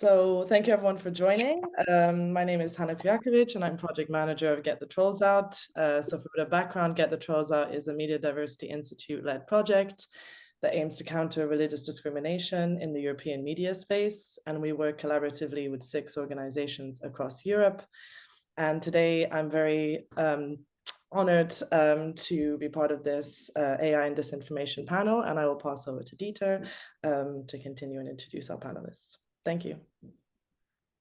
So thank you everyone for joining. My name is Hannah Kujakovic and I'm project manager of Get the Trolls Out. So for a bit of background, Get the Trolls Out is a Media Diversity Institute-led project that aims to counter religious discrimination in the European media space. And we work collaboratively with 6 organizations across Europe. And today I'm very honored to be part of this AI and disinformation panel, and I will pass over to Dieter to continue and introduce our panelists. Thank you.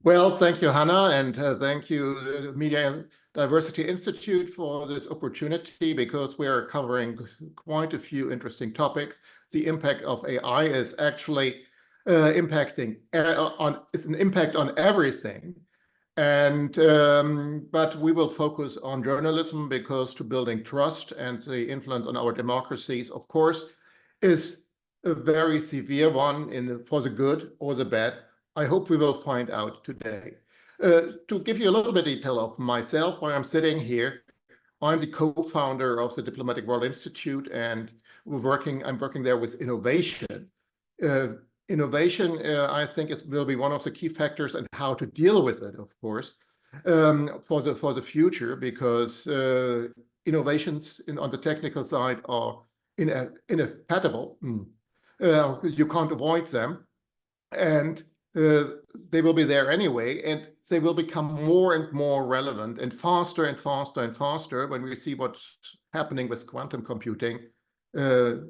Well, thank you, Hannah, and thank you, Media Diversity Institute, for this opportunity, because we are covering quite a few interesting topics. The impact of AI is actually it's an impact on everything. And but we will focus on journalism, because to building trust and the influence on our democracies, of course, is a very severe one for the good or the bad. I hope we will find out today. To give you a little bit of detail of myself, why I'm sitting here, I'm the co-founder of the Diplomatic World Institute, and I'm working there with innovation. Innovation, I think it will be one of the key factors and how to deal with it, of course, for the future, because innovations on the technical side are inevitable. You can't avoid them, and they will be there anyway, and they will become more and more relevant and faster and faster and faster when we see what's happening with quantum computing. The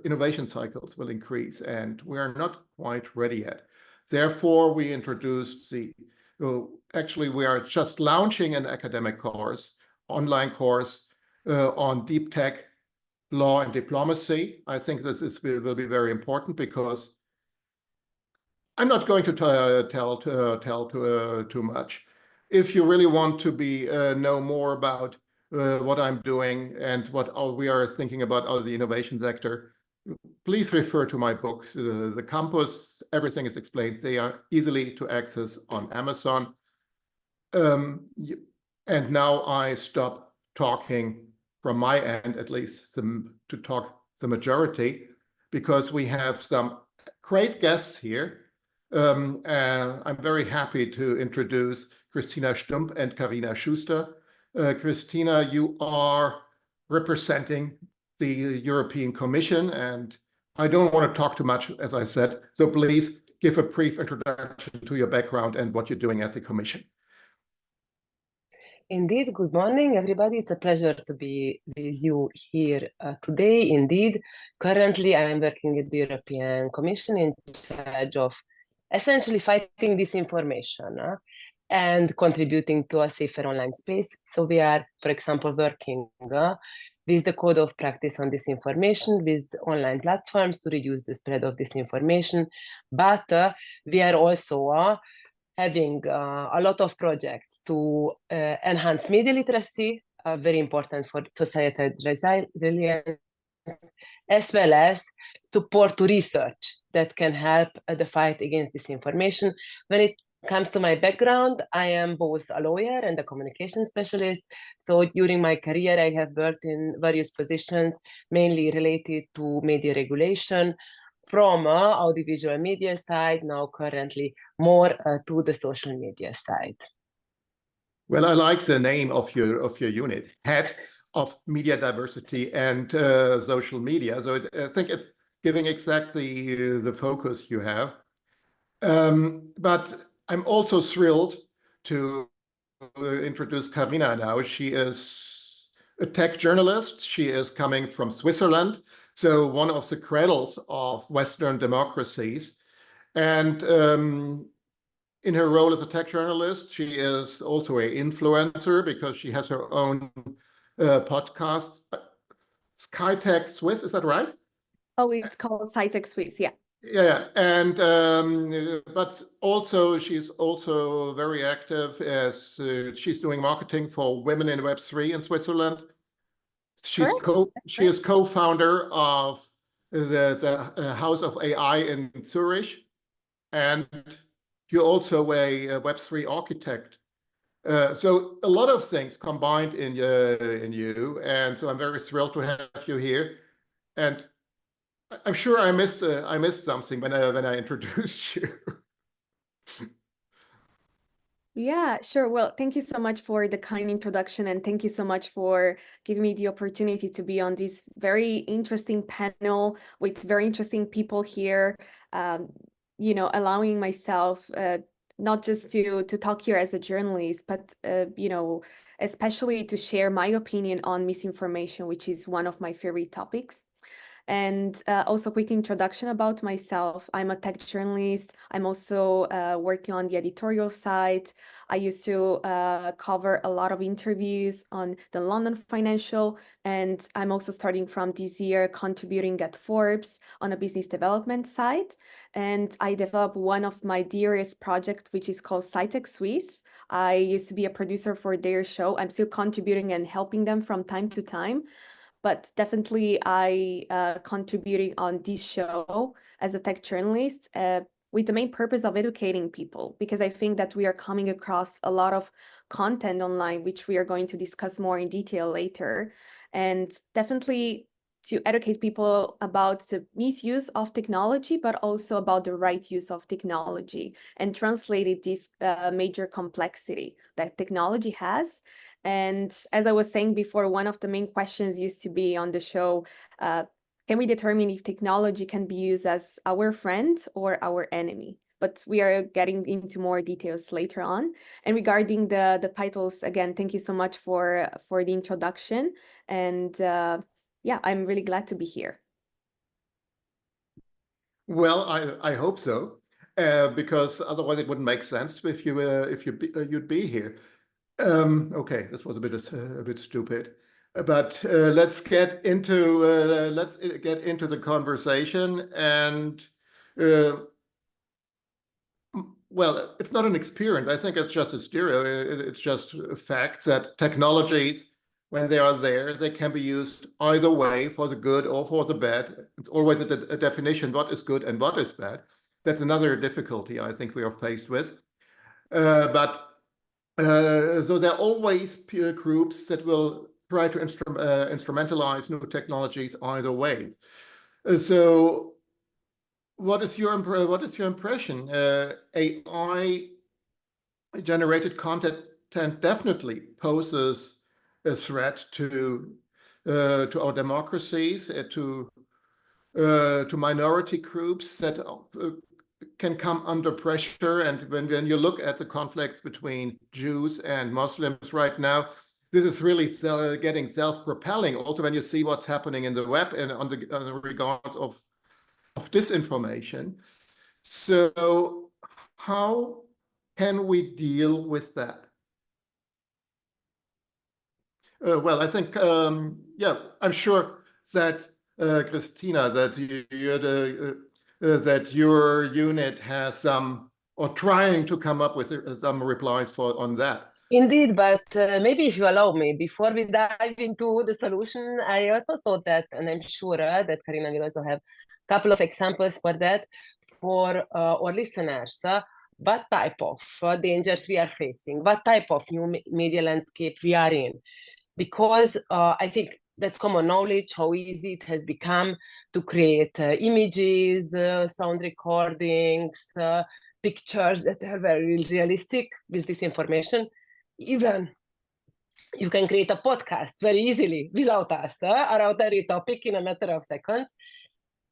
innovation cycles will increase, and we are not quite ready yet. Therefore, we introduced actually, we are just launching an academic course, online course on deep tech, law, and diplomacy. I think that this will be very important, because I'm not going to tell too much. If you really want to know more about what I'm doing and what we are thinking about the innovation sector, please refer to my book, The Campus. Everything is explained. They are easily to access on Amazon. And now I stop talking from my end, at least to talk the majority, because we have some great guests here. I'm very happy to introduce Christina Stump and Karina Schuster. Christina, you are representing the European Commission, and I don't want to talk too much, as I said, so please give a brief introduction to your background and what you're doing at the Commission. Indeed, good morning, everybody. It's a pleasure to be with you here today. Indeed, currently I am working at the European Commission in charge of essentially fighting disinformation and contributing to a safer online space. So we are, for example, working with the code of practice on disinformation with online platforms to reduce the spread of disinformation. But we are also having a lot of projects to enhance media literacy, very important for societal resilience, as well as support to research that can help the fight against disinformation. When it comes to my background, I am both a lawyer and a communication specialist. So during my career, I have worked in various positions, mainly related to media regulation, from audiovisual media side, now currently more to the social media side. Well, I like the name of your unit, Head of Media Diversity and Social Media. So I think it's giving exactly the focus you have. But I'm also thrilled to introduce Karina now. She is a tech journalist. She is coming from Switzerland, so one of the cradles of Western democracies. And in her role as a tech journalist, she is also an influencer, because she has her own podcast, SkyTech Swiss, is that right? Oh, it's called SkyTech Swiss, yeah. Yeah, and but also she's also very active as she's doing marketing for women in Web3 in Switzerland. She is co-founder of the House of AI in Zurich, and you're also a Web3 architect. So a lot of things combined in you, and so I'm very thrilled to have you here. And I'm sure I missed something when I introduced you. Yeah, sure. Well, thank you so much for the kind introduction, and thank you so much for giving me the opportunity to be on this very interesting panel with very interesting people here. Allowing myself not just to talk here as a journalist, but especially to share my opinion on misinformation, which is one of my favorite topics. And also, quick introduction about myself. I'm a tech journalist. I'm also working on the editorial side. I used to cover a lot of interviews on the London Financial, and I'm also starting from this year contributing at Forbes on a business development side. And I developed one of my dearest projects, which is called SciTech Swiss. I used to be a producer for their show. I'm still contributing and helping them from time to time. But definitely I contributing on this show as a tech journalist with the main purpose of educating people, because I think that we are coming across a lot of content online, which we are going to discuss more in detail later. And definitely to educate people about the misuse of technology, but also about the right use of technology, and translated this major complexity that technology has. And as I was saying before, one of the main questions used to be on the show, can we determine if technology can be used as our friend or our enemy? But we are getting into more details later on. And regarding the titles, again, thank you so much for the introduction. And yeah, I'm really glad to be here. Well, I hope so, because otherwise it wouldn't make sense if you'd be here. Okay, this was a bit stupid, but let's get into the conversation. And well, it's not an experience. I think it's just a it's just a fact that technologies, when they are there, they can be used either way, for the good or for the bad. It's always a definition, what is good and what is bad. That's another difficulty I think we are faced with. So there are always peer groups that will try to instrumentalize new technologies either way. So what is your impression? AI generated content definitely poses a threat to our democracies, to minority groups that can come under pressure. And when you look at the conflicts between Jews and Muslims right now, this is really getting self-propelling. Also, when you see what's happening in the web and on the regards of disinformation. So how can we deal with that? Well, I think, yeah, I'm sure that Christina, that your unit has some, or trying to come up with some replies on that. Indeed, but maybe if you allow me, before we dive into the solution, I also thought that, and I'm sure that Karina will also have a couple of examples for that, for our listeners. What type of dangers we are facing, what type of new media landscape we are in. Because I think that's common knowledge, how easy it has become to create images, sound recordings, pictures that are very realistic with this information. Even you can create a podcast very easily without us around every topic in a matter of seconds.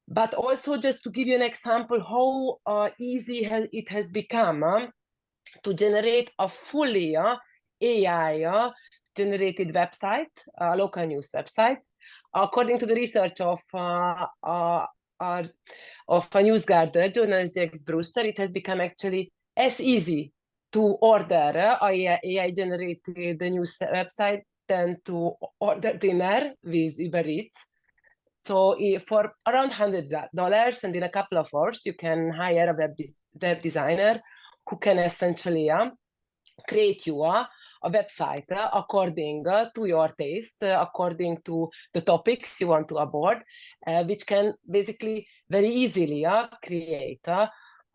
But also, just to give you an example how easy it has become to generate a fully AI generated website, a local news website. According to the research of a NewsGuard journalist, Jax Brewster, it has become actually as easy to order AI generated news website than to order dinner with Uber Eats. So for around $100, and in a couple of hours, you can hire a web designer who can essentially create you a website according to your taste, according to the topics you want to abord, which can basically very easily create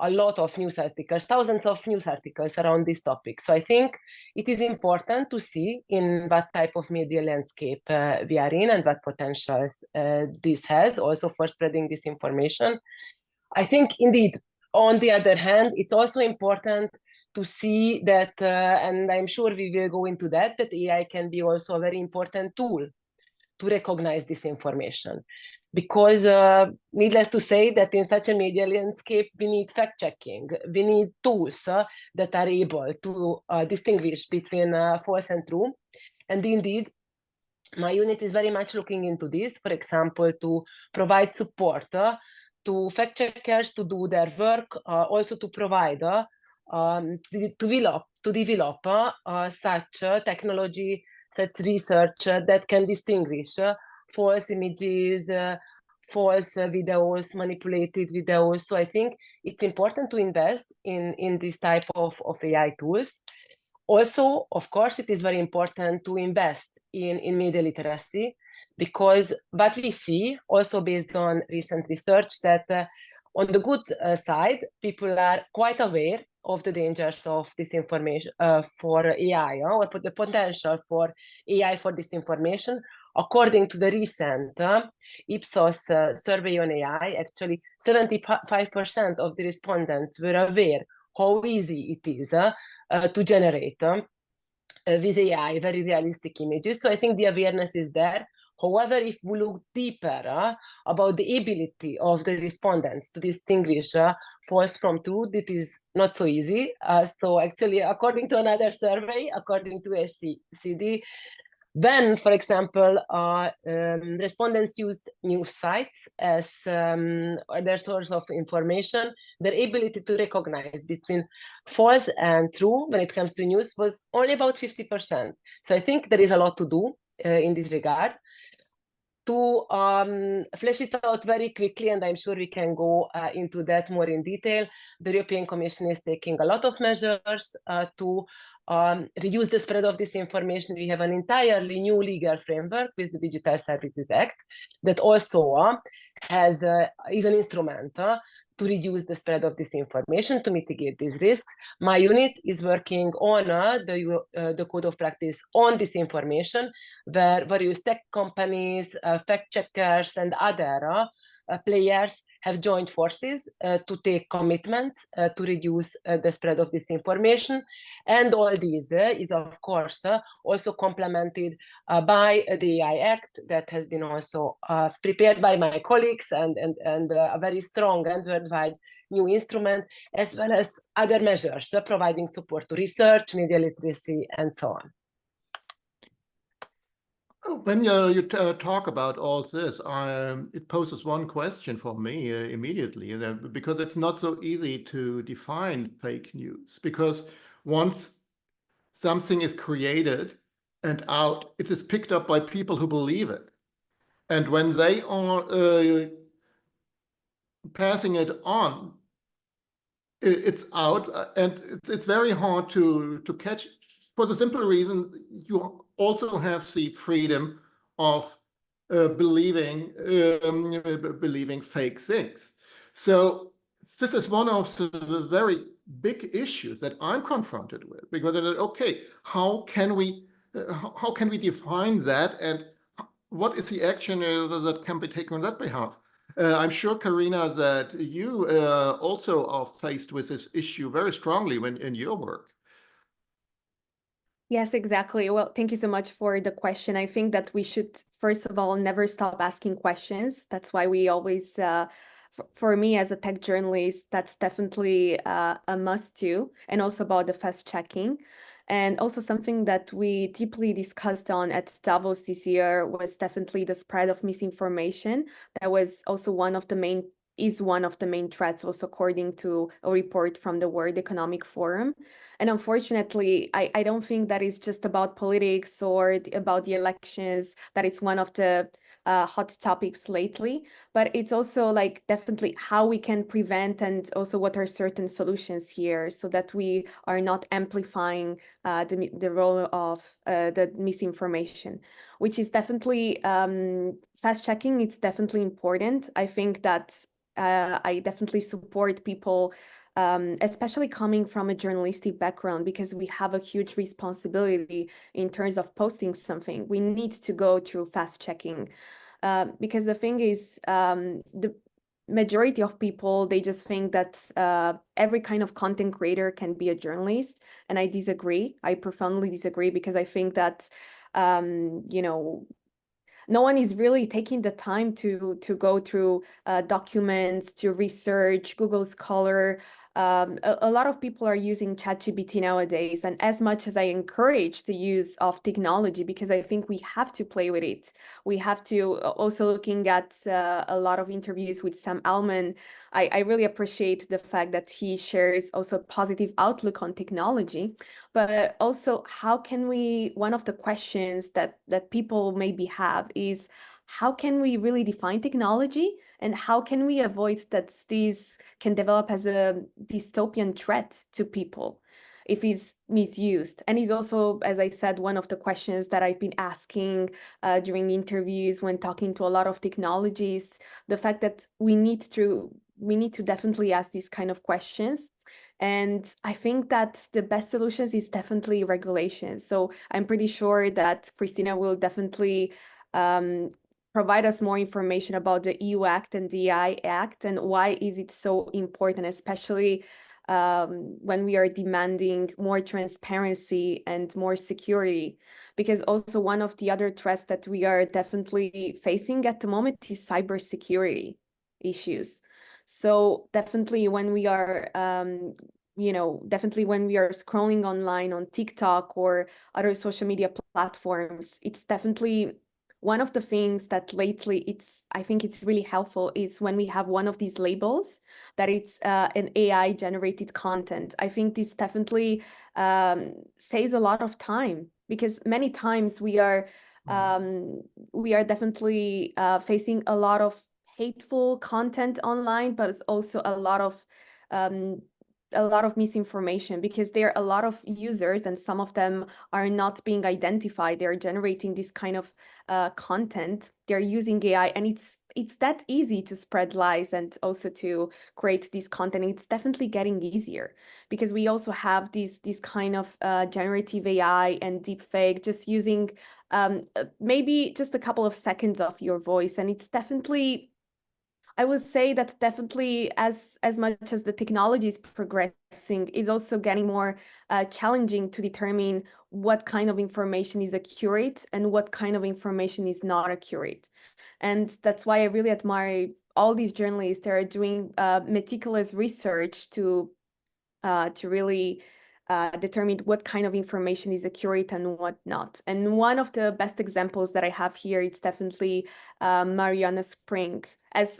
a lot of news articles, thousands of news articles around this topic. So I think it is important to see in what type of media landscape we are in and what potentials this has also for spreading this information. I think indeed On the other hand, it's also important to see that, and I'm sure we will go into that AI can be also a very important tool to recognize this information. Because needless to say that in such a media landscape, we need fact-checking. We need tools that are able to distinguish between false and true. And indeed, my unit is very much looking into this, for example, to provide support to fact-checkers to do their work, also to provide, to develop such technology, such research that can distinguish false images, false videos, manipulated videos. So I think it's important to invest in this type of AI tools. Also, of course, it is very important to invest in media literacy, because what we see, also based on recent research, that on the good side, people are quite aware of the dangers of disinformation for AI, or the potential for AI for disinformation. According to the recent Ipsos survey on AI, actually 75% of the respondents were aware how easy it is to generate with AI very realistic images. So I think the awareness is there. However, if we look deeper about the ability of the respondents to distinguish false from true, it is not so easy. So actually, according to another survey, according to SCD, when, for example, respondents used news sites as their source of information, their ability to recognize between false and true when it comes to news was only about 50%. So I think there is a lot to do in this regard. To flesh it out very quickly, and I'm sure we can go into that more in detail, the European Commission is taking a lot of measures to reduce the spread of disinformation. We have an entirely new legal framework with the Digital Services Act that also is an instrument to reduce the spread of disinformation, to mitigate these risks. My unit is working on the code of practice on disinformation, where various tech companies, fact checkers, and other players have joined forces to take commitments to reduce the spread of disinformation. And all these is, of course, also complemented by the AI Act that has been also prepared by my colleagues, and a very strong and worldwide new instrument, as well as other measures providing support to research, media literacy, and so on. When you talk about all this, it poses one question for me immediately, because it's not so easy to define fake news. Because once something is created and out, it is picked up by people who believe it. And when they are passing it on, it's out, and it's very hard to catch, for the simple reason you also have the freedom of believing fake things. So this is one of the very big issues that I'm confronted with, because okay, how can we define that, and what is the action that can be taken on that behalf? I'm sure, Karina, that you also are faced with this issue very strongly in your work. Yes, exactly. Well, thank you so much for the question. I think that we should, first of all, never stop asking questions. That's why we always, for me as a tech journalist, that's definitely a must too. And also about the fast checking. And also something that we deeply discussed on at Davos this year was definitely the spread of misinformation. That was also one of the main threats, also according to a report from the World Economic Forum. And unfortunately, I don't think that is just about politics or about the elections, that it's one of the hot topics lately, but it's also like definitely how we can prevent, and also what are certain solutions here so that we are not amplifying the role of the misinformation, which is definitely fast checking. It's definitely important. I think that I definitely support people, especially coming from a journalistic background, because we have a huge responsibility in terms of posting something. We need to go through fast checking, because the thing is, majority of people, they just think that every kind of content creator can be a journalist. And I disagree. I profoundly disagree, because I think that, you know, no one is really taking the time to go through documents, to research, Google Scholar. A lot of people are using ChatGPT nowadays, and as much as I encourage the use of technology, because I think we have to play with it, we have to also looking at a lot of interviews with Sam Altman. I really appreciate the fact that he shares also a positive outlook on technology, but also how can we, one of the questions that people maybe have is, how can we really define technology, and how can we avoid that this can develop as a dystopian threat to people if it's misused? And it's also, as I said, one of the questions that I've been asking during interviews when talking to a lot of technologists, the fact that we need to definitely ask these kind of questions. And I think that the best solutions is definitely regulation. So I'm pretty sure that Christina will definitely provide us more information about the EU Act and the AI Act, and why is it so important, especially when we are demanding more transparency and more security. Because also one of the other threats that we are definitely facing at the moment is cybersecurity issues. So definitely when we are, definitely when we are scrolling online on TikTok or other social media platforms, it's definitely one of the things that lately I think it's really helpful is when we have one of these labels that it's an AI generated content. I think this definitely saves a lot of time, because many times we are definitely facing a lot of hateful content online, but it's also a lot of misinformation, because there are a lot of users and some of them are not being identified. They're generating this kind of content. They're using AI, and it's that easy to spread lies and also to create this content. It's definitely getting easier, because we also have this kind of generative AI and deepfake, just using maybe just a couple of seconds of your voice. And it's definitely, I would say that definitely as much as the technology is progressing, is also getting more challenging to determine what kind of information is accurate and what kind of information is not accurate. And that's why I really admire all these journalists that are doing meticulous research to really determine what kind of information is accurate and what not. And one of the best examples that I have here, it's definitely Mariana Spring. As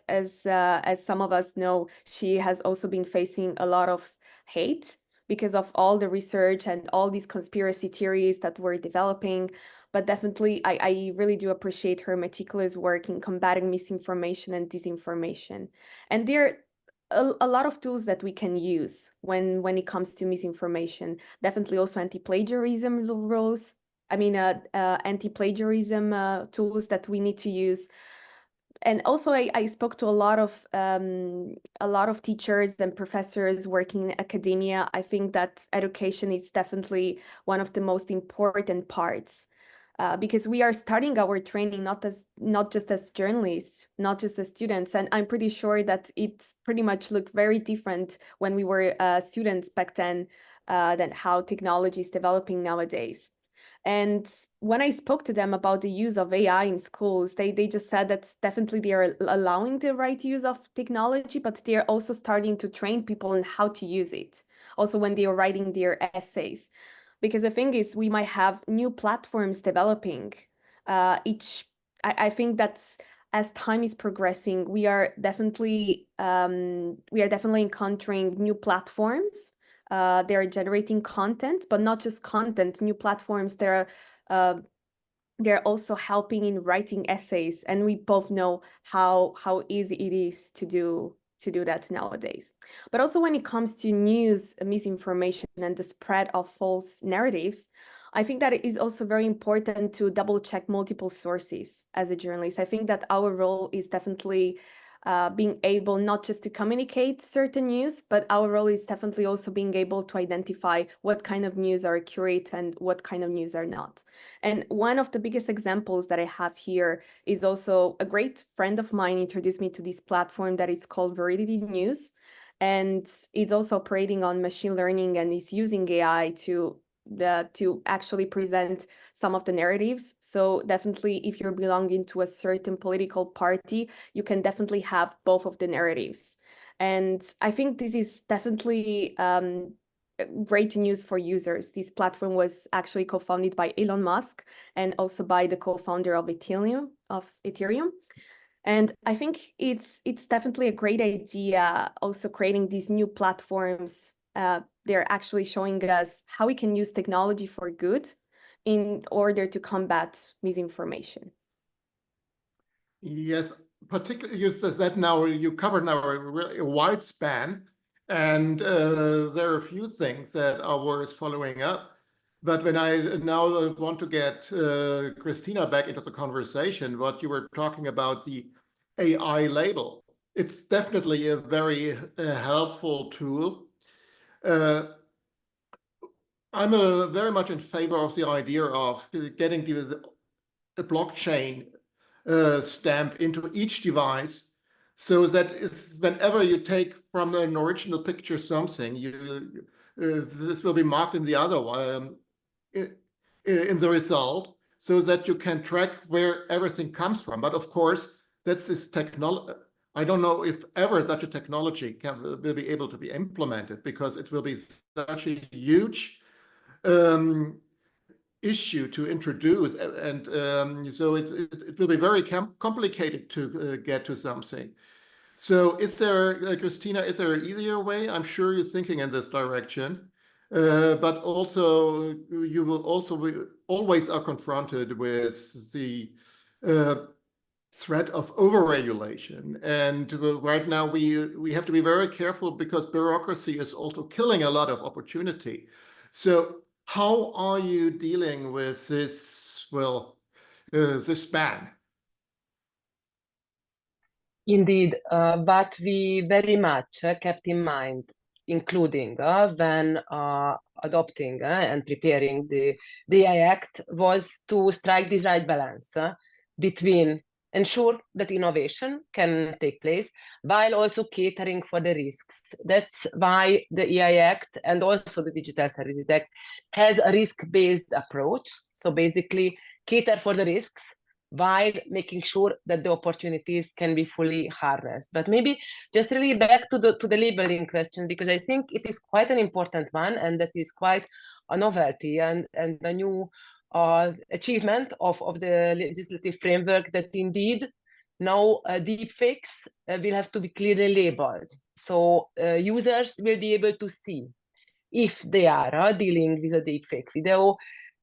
some of us know, she has also been facing a lot of hate because of all the research and all these conspiracy theories that we're developing. But definitely, I really do appreciate her meticulous work in combating misinformation and disinformation. And there are a lot of tools that we can use when it comes to misinformation. Definitely also anti-plagiarism rules. I mean, anti-plagiarism tools that we need to use. And also, I spoke to a lot of teachers and professors working in academia. I think that education is definitely one of the most important parts, because we are starting our training not just as journalists, not just as students. And I'm pretty sure that it pretty much looked very different when we were students back then than how technology is developing nowadays. And when I spoke to them about the use of AI in schools, they just said that definitely they are allowing the right use of technology, but they are also starting to train people on how to use it, also when they are writing their essays. Because the thing is, we might have new platforms developing. I think that as time is progressing, we are definitely encountering new platforms. They are generating content, but not just content. New platforms, they're also helping in writing essays, and we both know how easy it is to do that nowadays. But also when it comes to news, misinformation, and the spread of false narratives, I think that it is also very important to double check multiple sources as a journalist. I think that our role is definitely being able not just to communicate certain news, but our role is definitely also being able to identify what kind of news are accurate and what kind of news are not. And one of the biggest examples that I have here is also a great friend of mine introduced me to this platform that is called Veridity News. And it's also operating on machine learning and is using AI to actually present some of the narratives. So definitely, if you're belonging to a certain political party, you can definitely have both of the narratives. And I think this is definitely great news for users. This platform was actually co-founded by Elon Musk and also by the co-founder of Ethereum. And I think it's definitely a great idea also creating these new platforms. They're actually showing us how we can use technology for good in order to combat misinformation. Yes, particularly you said that now you covered now a wide span, and there are a few things that are worth following up. But when I now want to get Christina back into the conversation, what you were talking about, the AI label, it's definitely a very helpful tool. I'm very much in favor of the idea of getting the blockchain stamp into each device, so that it's whenever you take from an original picture something, this will be marked in the other one in the result, so that you can track where everything comes from. But of course, that's this technology. I don't know if ever such a technology will be able to be implemented, because it will be such a huge issue to introduce, and so it will be very complicated to get to something. So is there, Christina, is there an easier way? I'm sure you're thinking in this direction, but also you will also always are confronted with the threat of overregulation. And right now we have to be very careful, because bureaucracy is also killing a lot of opportunity. So how are you dealing with this, this span? Indeed, what we very much kept in mind, including when adopting and preparing the AI Act, was to strike this right balance between ensure that innovation can take place while also catering for the risks. That's why the AI Act and also the Digital Services Act has a risk-based approach. So basically cater for the risks while making sure that the opportunities can be fully harnessed. But maybe just really back to the labeling question, because I think it is quite an important one, and that is quite a novelty and a new achievement of the legislative framework, that indeed now deepfakes will have to be clearly labeled. So users will be able to see if they are dealing with a deepfake video,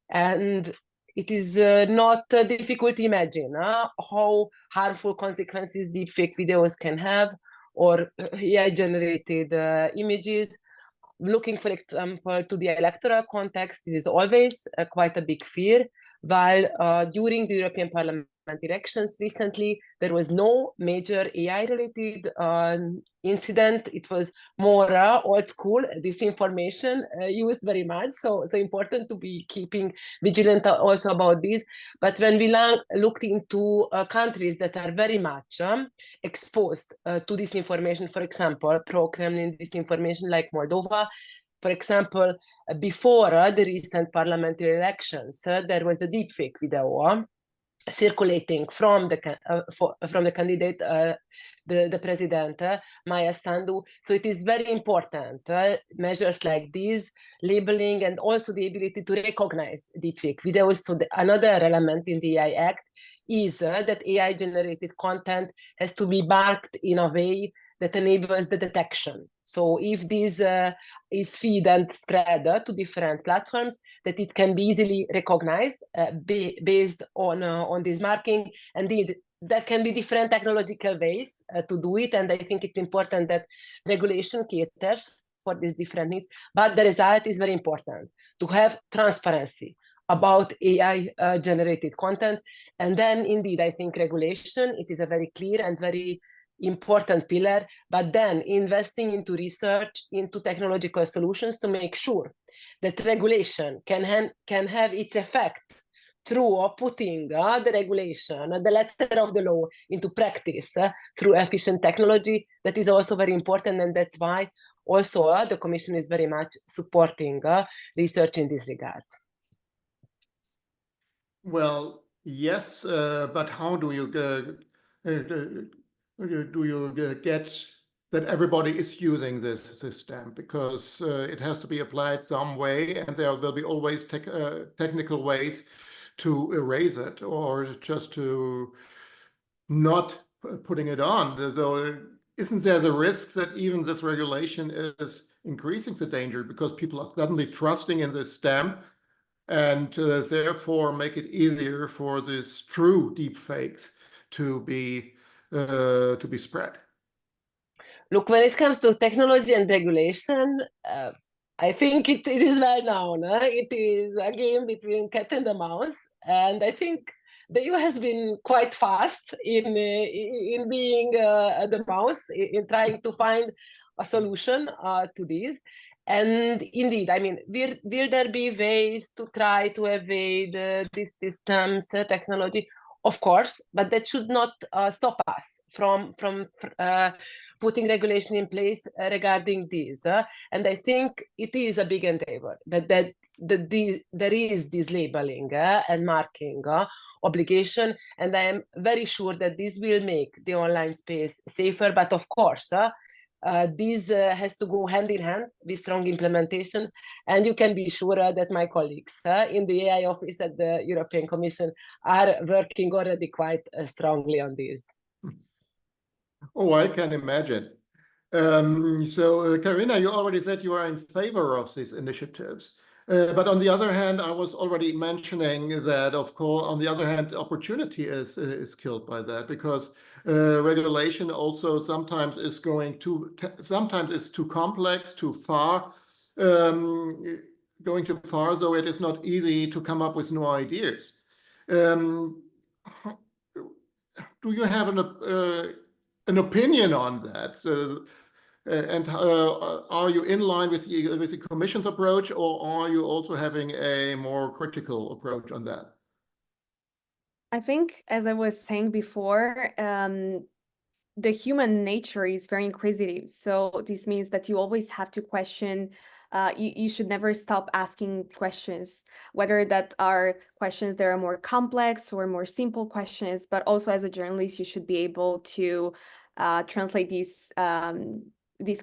and it is not difficult to imagine how harmful consequences deepfake videos can have, or AI-generated images. Looking, for example, to the electoral context, this is always quite a big fear. While during the European Parliament elections recently, there was no major AI-related incident. It was more old school disinformation used very much. So important to be keeping vigilant also about this. But when we looked into countries that are very much exposed to disinformation, for example, pro-Kremlin disinformation like Moldova, for example, before the recent parliamentary elections, there was a deepfake video circulating from the candidate, the president, Maya Sandu. So it is very important, measures like these, labeling, and also the ability to recognize deepfake videos. So another element in the AI Act is that AI-generated content has to be marked in a way that enables the detection. So if this is feed and spread to different platforms, that it can be easily recognized based on this marking. Indeed, there can be different technological ways to do it, and I think it's important that regulation caters for these different needs. But the result is very important, to have transparency about AI-generated content. And then, indeed, I think regulation, it is a very clear and very important pillar, but then investing into research, into technological solutions to make sure that regulation can have its effect through putting the regulation, the letter of the law into practice through efficient technology. That is also very important, and that's why also the Commission is very much supporting research in this regard. Well, yes, but how do you get that everybody is using this system? Because it has to be applied some way, and there will be always technical ways to erase it, or just to not putting it on. So isn't there the risk that even this regulation is increasing the danger because people are suddenly trusting in this stamp, and therefore make it easier for these true deep fakes to be spread? Look, when it comes to technology and regulation, I think it is well known. It is a game between cat and the mouse, and I think the EU has been quite fast in being the mouse, in trying to find a solution to this. And indeed, I mean, will there be ways to try to evade these systems, technology? Of course, but that should not stop us from putting regulation in place regarding this. And I think it is a big endeavor that there is this labeling and marking obligation, and I am very sure that this will make the online space safer. But of course, this has to go hand in hand with strong implementation, and you can be sure that my colleagues in the AI office at the European Commission are working already quite strongly on this. Oh, I can imagine. So, Karina, you already said you are in favor of these initiatives. But on the other hand, I was already mentioning that, of course, on the other hand, opportunity is killed by that, because regulation also sometimes is sometimes it's too complex, too far, going too far, though it is not easy to come up with new ideas. Do you have an opinion on that? And are you in line with the Commission's approach, or are you also having a more critical approach on that? I think, as I was saying before, the human nature is very inquisitive. So this means that you always have to question. You should never stop asking questions, whether that are questions that are more complex or more simple questions. But also, as a journalist, you should be able to translate this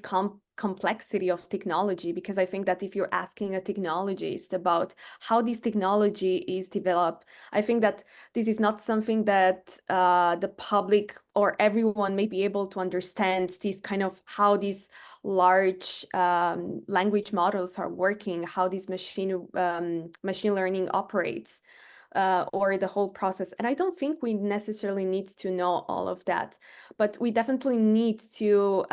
complexity of technology, because I think that if you're asking a technologist about how this technology is developed, I think that this is not something that the public or everyone may be able to understand, this kind of how these large language models are working, how this machine learning operates. Or the whole process. And I don't think we necessarily need to know all of that, but we definitely need to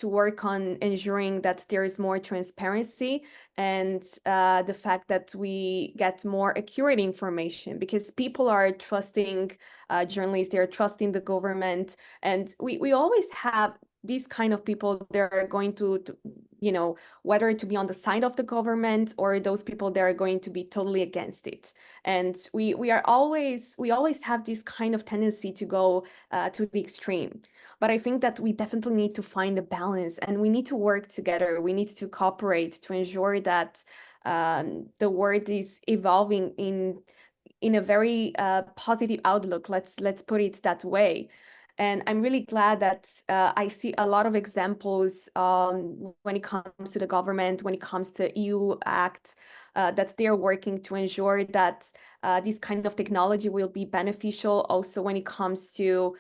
work on ensuring that there is more transparency and the fact that we get more accurate information, because people are trusting journalists, they're trusting the government, and we always have these kind of people. They're going to whether to be on the side of the government or those people that are going to be totally against it. And we always have this kind of tendency to go to the extreme. But I think that we definitely need to find a balance, and we need to work together. We need to cooperate to ensure that the world is evolving in a very positive outlook. Let's put it that way. And I'm really glad that I see a lot of examples when it comes to the government, when it comes to EU Act, that they're working to ensure that this kind of technology will be beneficial. Also, when it comes to,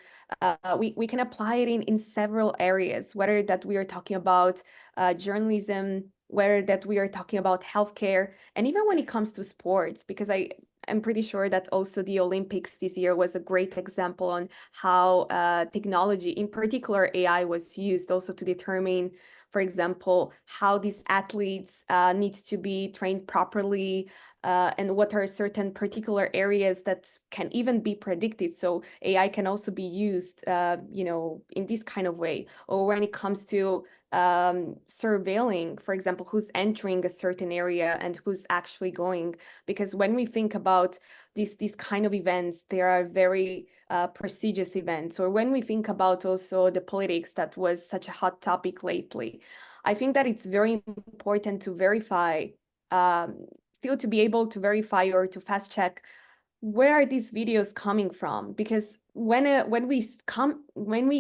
we can apply it in several areas, whether that we are talking about journalism, whether that we are talking about healthcare, and even when it comes to sports, because I'm pretty sure that also the Olympics this year was a great example on how technology, in particular AI, was used also to determine for example, how these athletes need to be trained properly, and what are certain particular areas that can even be predicted. So AI can also be used, in this kind of way. Or when it comes to surveilling, for example, who's entering a certain area and who's actually going. Because when we think about these kind of events, they are very prestigious events. Or when we think about also the politics that was such a hot topic lately, I think that it's very important to verify, still to be able to verify or to fast check where are these videos coming from, because when we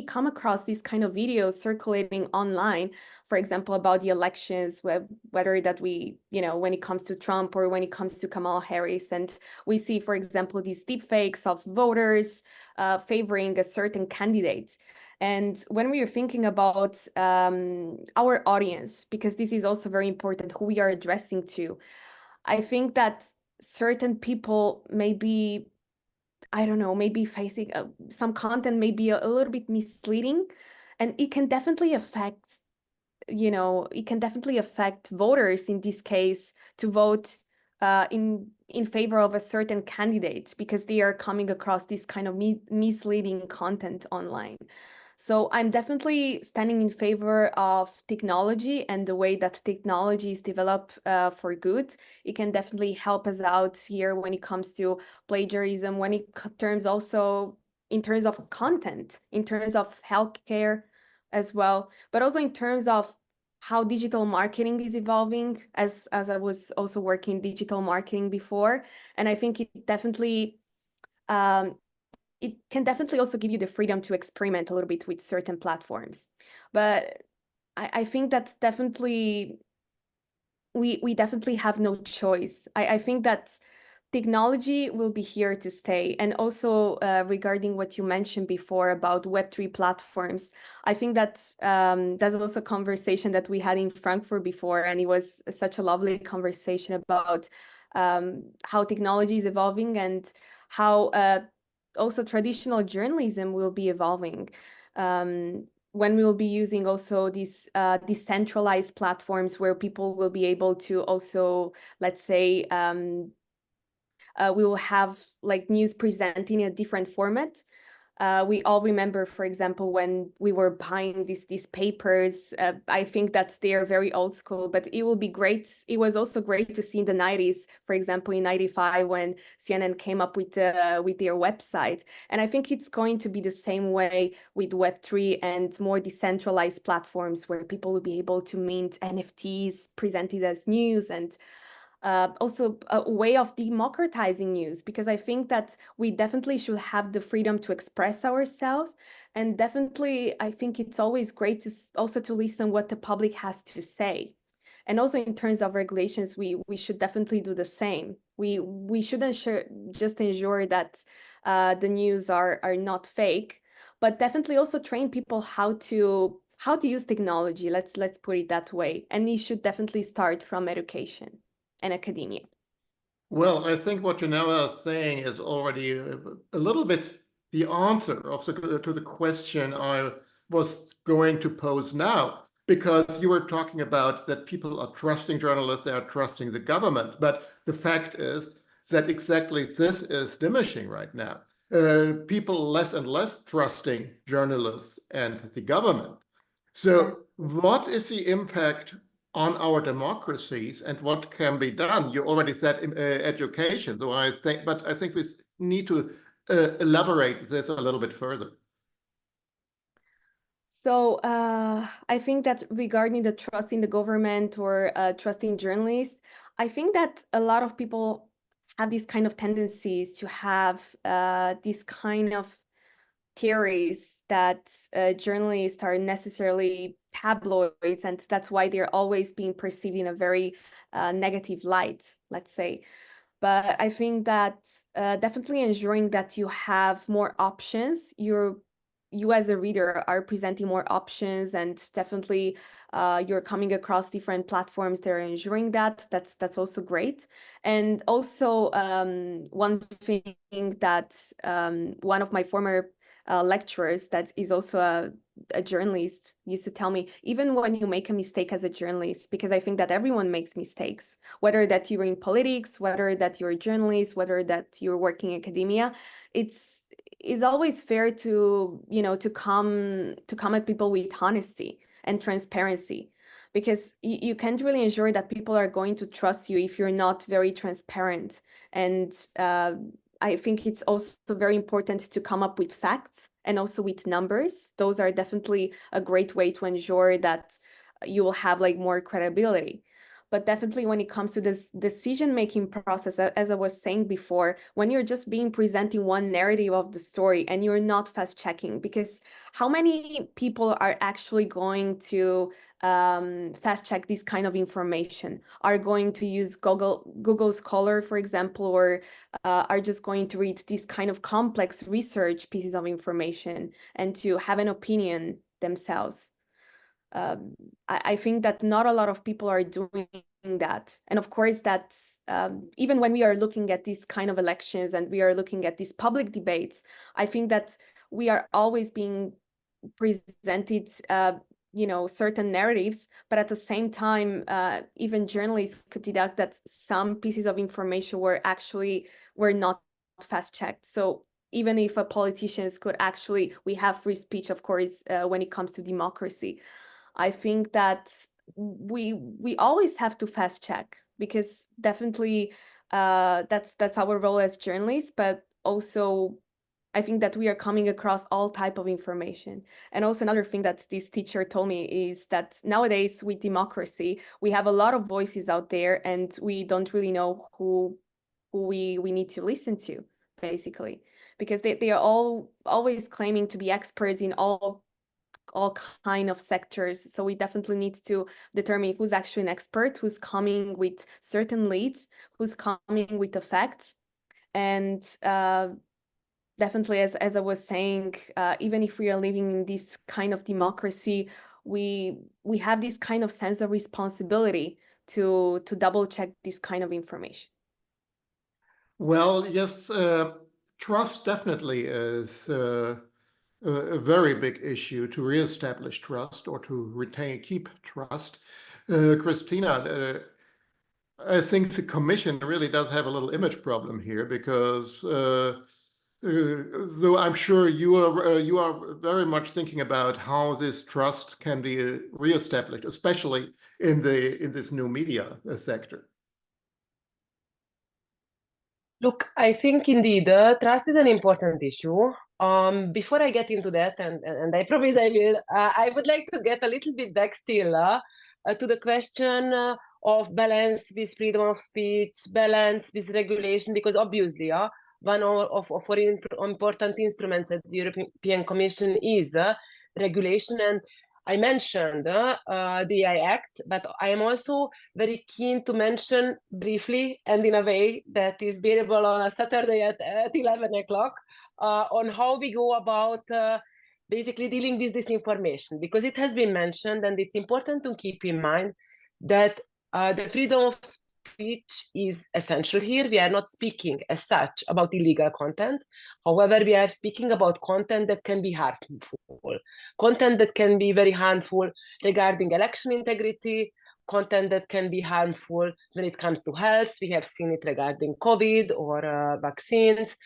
come across these kind of videos circulating online, for example, about the elections, whether that we, when it comes to Trump or when it comes to Kamala Harris, and we see, for example, these deepfakes of voters favoring a certain candidate. And when we are thinking about our audience, because this is also very important, who we are addressing to, I think that certain people may be, I don't know, maybe facing some content may be a little bit misleading, and it can definitely affect, voters in this case to vote in favor of a certain candidate because they are coming across this kind of misleading content online. So I'm definitely standing in favor of technology and the way that technology is developed for good. It can definitely help us out here when it comes to plagiarism, when it terms also in terms of content, in terms of healthcare as well, but also in terms of how digital marketing is evolving, as I was also working digital marketing before. And I think it definitely it can definitely also give you the freedom to experiment a little bit with certain platforms. But I think that's definitely, we definitely have no choice. I think that technology will be here to stay. And also regarding what you mentioned before about Web3 platforms, I think that's also a conversation that we had in Frankfurt before, and it was such a lovely conversation about how technology is evolving and how also traditional journalism will be evolving. When we will be using also these decentralized platforms where people will be able to also, let's say, we will have like news presented in a different format. We all remember, for example, when we were buying these papers. I think that they are very old school, but it will be great. It was also great to see in the 90s, for example, in 95, when CNN came up with their website. And I think it's going to be the same way with Web3 and more decentralized platforms where people will be able to mint NFTs presented as news, and also a way of democratizing news, because I think that we definitely should have the freedom to express ourselves. And definitely, I think it's always great to also to listen what the public has to say. And also in terms of regulations, we should definitely do the same. We should just ensure that the news are not fake, but definitely also train people how to use technology. Let's put it that way. And it should definitely start from education and academia. Well, I think what you now are saying is already a little bit the answer to the question I was going to pose now, because you were talking about that people are trusting journalists, they are trusting the government. But the fact is that exactly this is diminishing right now. People less and less trusting journalists and the government. So what is the impact on our democracies and what can be done? You already said education, so I think we need to elaborate this a little bit further. So I think that regarding the trust in the government or trusting journalists, I think that a lot of people have these kind of tendencies to have these kind of theories that journalists are necessarily tabloids, and that's why they're always being perceived in a very negative light, let's say. But I think that definitely ensuring that you have more options, you as a reader are presenting more options, and definitely you're coming across different platforms that are ensuring that's also great. And also one thing that one of my former lecturers that is also a journalist used to tell me, even when you make a mistake as a journalist, because I think that everyone makes mistakes, whether that you're in politics, whether that you're a journalist, whether that you're working in academia, it's always fair to, you know, to come at people with honesty and transparency, because you can't really ensure that people are going to trust you if you're not very transparent. And I think it's also very important to come up with facts and also with numbers. Those are definitely a great way to ensure that you will have like more credibility. But definitely when it comes to this decision-making process, as I was saying before, when you're just being presenting one narrative of the story and you're not fast-checking, because how many people are actually going to fast-check this kind of information, are going to use Google Scholar, for example, or are just going to read these kind of complex research pieces of information and to have an opinion themselves? I think that not a lot of people are doing that. And of course, that's even when we are looking at these kind of elections and we are looking at these public debates, I think that we are always being presented you know, certain narratives, but at the same time, even journalists could deduct that some pieces of information were not fast-checked. So even if politicians could actually, we have free speech, of course, when it comes to democracy, I think that we always have to fast check, because definitely that's our role as journalists, but also I think that we are coming across all type of information. And also another thing that this teacher told me is that nowadays with democracy, we have a lot of voices out there and we don't really know who we need to listen to, basically, because they are all always claiming to be experts in all kind of sectors. So we definitely need to determine who's actually an expert, who's coming with certain leads, who's coming with the facts. And definitely, as I was saying, even if we are living in this kind of democracy, we have this kind of sense of responsibility to double check this kind of information. Well, yes, trust definitely is a very big issue to reestablish trust or to keep trust. Christina, I think the Commission really does have a little image problem here, because though I'm sure you are very much thinking about how this trust can be reestablished, especially in this new media sector. Look, I think indeed trust is an important issue. Before I get into that, and I promise I will, I would like to get a little bit back still to the question of balance with freedom of speech, balance with regulation, because obviously one of our important instruments at the European Commission is regulation. And I mentioned the AI Act, but I am also very keen to mention briefly and in a way that is bearable on a Saturday at 11 o'clock on how we go about basically dealing with this information, because it has been mentioned, and it's important to keep in mind that the freedom of speech is essential here. We are not speaking as such about illegal content. However, we are speaking about content that can be harmful, content that can be very harmful regarding election integrity, content that can be harmful when it comes to health. We have seen it regarding COVID or vaccines,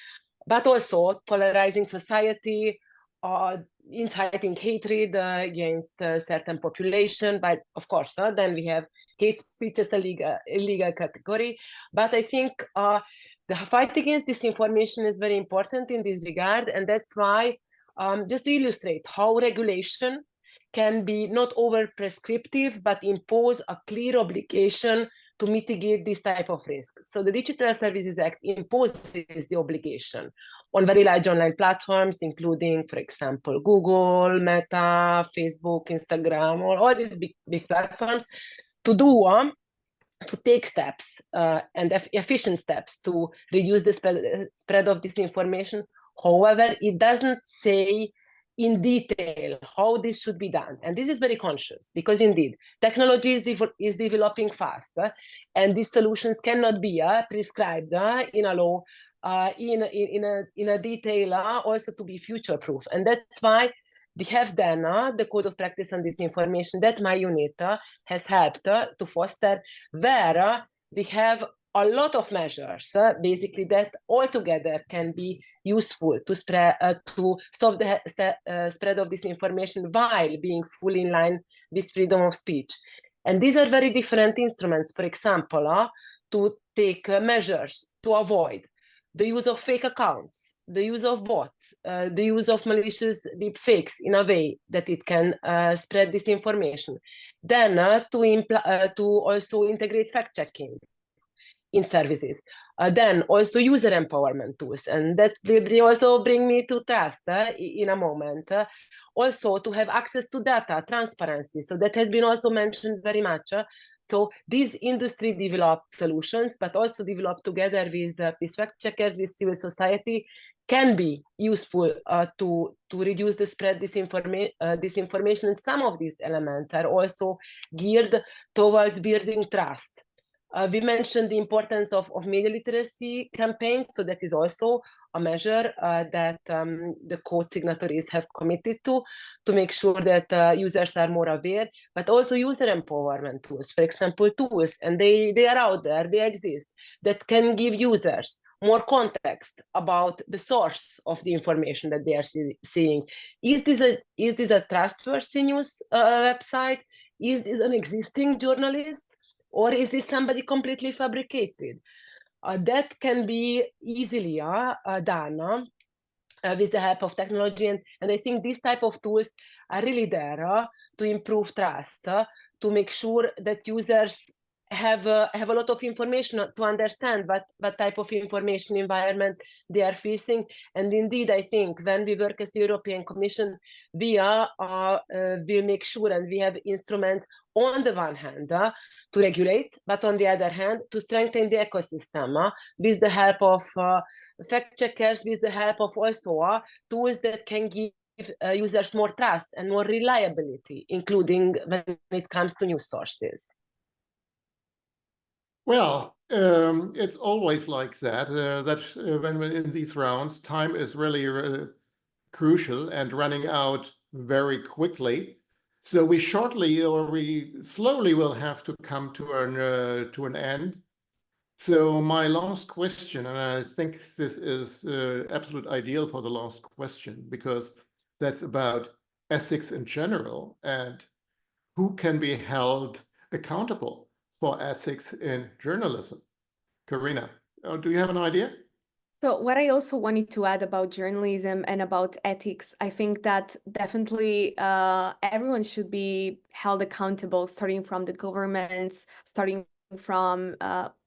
but also polarizing society, inciting hatred against a certain population. But of course, then we have hate speech as a illegal category. But I think the fight against disinformation is very important in this regard. And that's why, just to illustrate how regulation can be not over prescriptive, but impose a clear obligation to mitigate this type of risk. So the Digital Services Act imposes the obligation on very large online platforms, including, for example, Google, Meta, Facebook, Instagram, or all these big platforms, to take steps and efficient steps to reduce the spread of disinformation. However, it doesn't say in detail how this should be done. And this is very conscious, because indeed, technology is developing fast, and these solutions cannot be prescribed in a law in a detail, also to be future proof. And that's why we have then the code of practice on disinformation that my unit has helped to foster, where we have a lot of measures, basically, that altogether can be useful to spread to stop the spread of disinformation while being fully in line with freedom of speech. And these are very different instruments. For example, to take measures to avoid the use of fake accounts, the use of bots, the use of malicious deepfakes in a way that it can spread disinformation. Then to also integrate fact-checking in services. Then also user empowerment tools, and that will also bring me to trust in a moment. Also to have access to data, transparency. So that has been also mentioned very much. So these industry developed solutions, but also developed together with fact checkers, with civil society, can be useful to reduce the spread disinformation. And some of these elements are also geared towards building trust. We mentioned the importance of media literacy campaigns, so that is also a measure that the code signatories have committed to make sure that users are more aware, but also user empowerment tools, for example, tools, and they are out there, they exist, that can give users more context about the source of the information that they are seeing. Is this a trustworthy news website? Is this an existing journalist? Or is this somebody completely fabricated? That can be easily done with the help of technology. And I think these type of tools are really there to improve trust, to make sure that users have a lot of information to understand what type of information environment they are facing. And indeed, I think when we work as the European Commission, we will make sure, and we have instruments on the one hand to regulate, but on the other hand to strengthen the ecosystem with the help of fact checkers, with the help of also tools that can give users more trust and more reliability, including when it comes to news sources. Well, it's always like that, when we're in these rounds, time is really crucial and running out very quickly. So we slowly will have to come to an end. So my last question, and I think this is absolute ideal for the last question, because that's about ethics in general and who can be held accountable for ethics in journalism. Karina, do you have an idea? So what I also wanted to add about journalism and about ethics, I think that definitely everyone should be held accountable, starting from the governments, starting from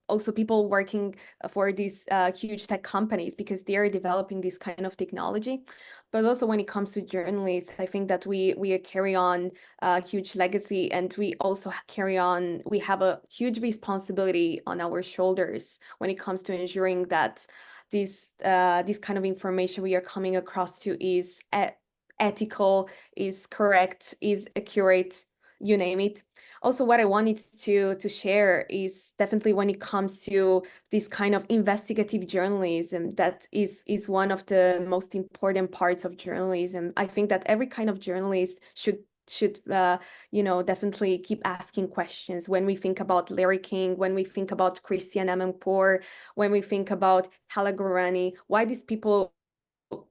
also people working for these huge tech companies, because they are developing this kind of technology. But also when it comes to journalists, I think that we carry on a huge legacy, and we also we have a huge responsibility on our shoulders when it comes to ensuring that this kind of information we are coming across to is ethical, is correct, is accurate, you name it. Also, what I wanted to share is definitely when it comes to this kind of investigative journalism, that is one of the most important parts of journalism. I think that every kind of journalist should definitely keep asking questions. When we think about Larry King, when we think about Christiane Amanpour, when we think about Hala Gourani, why these people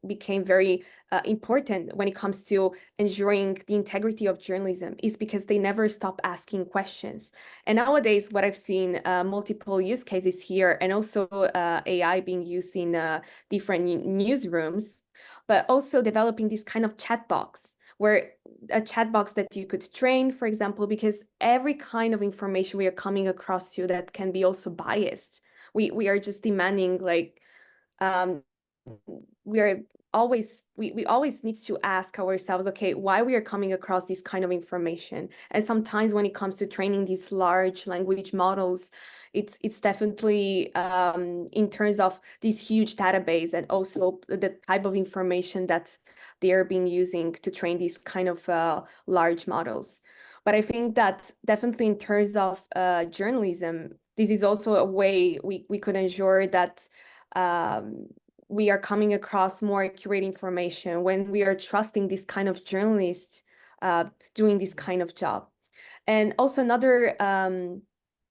became very important when it comes to ensuring the integrity of journalism is because they never stop asking questions. And nowadays, what I've seen multiple use cases here, and also AI being used in different newsrooms, but also developing this kind of chat box, where a chat box that you could train, for example, because every kind of information we are coming across to that can be also biased. We are just demanding, like, we always need to ask ourselves, okay, why we are coming across this kind of information. And sometimes when it comes to training these large language models, it's definitely in terms of this huge database, and also the type of information that they are being using to train these kind of large models. But I think that definitely in terms of journalism, this is also a way we could ensure that we are coming across more accurate information, when we are trusting this kind of journalists doing this kind of job. And also another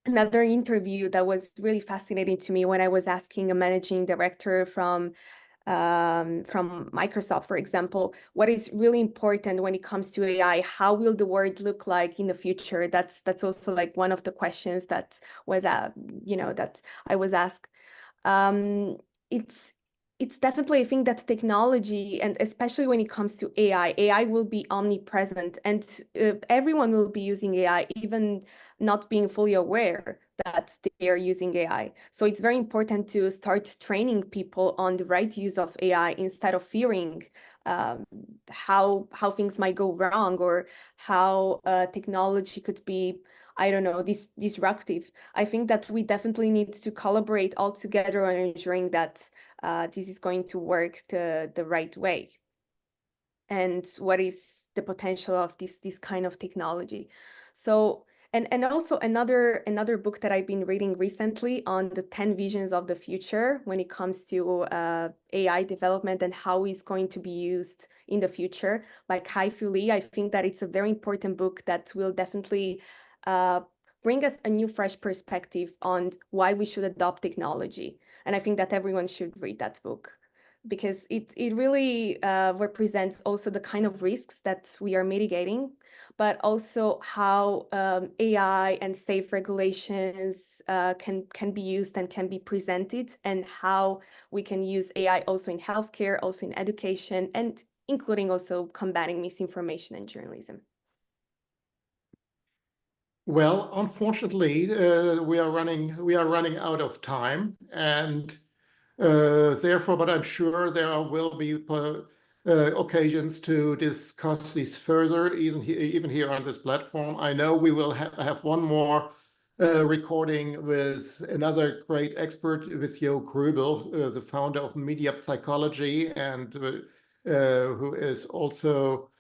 interview that was really fascinating to me, when I was asking a managing director from Microsoft, for example, what is really important when it comes to AI? How will the world look like in the future? That's also like one of the questions that was that I was asked. It's definitely, I think that technology, and especially when it comes to AI will be omnipresent, and everyone will be using AI, even not being fully aware that they are using AI. So it's very important to start training people on the right use of AI instead of fearing how things might go wrong, or how technology could be, I don't know, disruptive. I think that we definitely need to collaborate all together on ensuring that this is going to work the right way. And what is the potential of this kind of technology? So, and also another book that I've been reading recently on the 10 visions of the future when it comes to AI development and how it's going to be used in the future by Kai-Fu Lee. I think that it's a very important book that will definitely bring us a new, fresh perspective on why we should adopt technology. And I think that everyone should read that book, because it really represents also the kind of risks that we are mitigating, but also how AI and safe regulations can be used and can be presented, and how we can use AI also in healthcare, also in education, and including also combating misinformation and journalism. Well, unfortunately, we are running out of time, and therefore, but I'm sure there will be occasions to discuss these further, even here on this platform. I know we will have one more recording with another great expert, with Jo Gröbel, the founder of Media Psychology, and who is also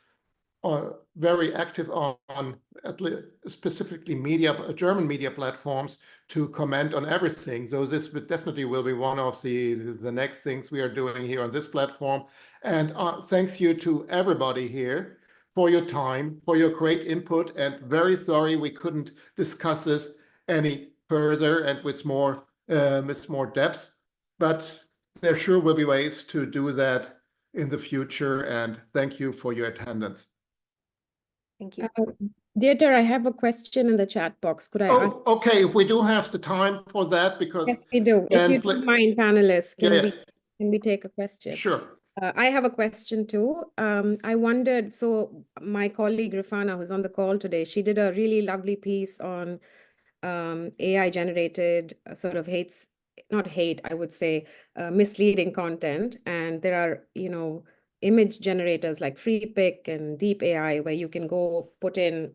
very active on specifically German media platforms, to comment on everything. So this definitely will be one of the next things we are doing here on this platform. And thanks you to everybody here for your time, for your great input, and very sorry we couldn't discuss this any further and with more depth, but there sure will be ways to do that in the future. And thank you for your attendance. Thank you. Dieter, I have a question in the chat box. Could I ask? Okay, if we do have the time for that, because Yes, we do. If you don't mind, panelists, can we take a question? Sure. I have a question too. I wondered, so my colleague Rifana, who's on the call today, she did a really lovely piece on AI generated sort of not hate, I would say, misleading content. And there are, image generators like FreePic and Deep AI, where you can go put in,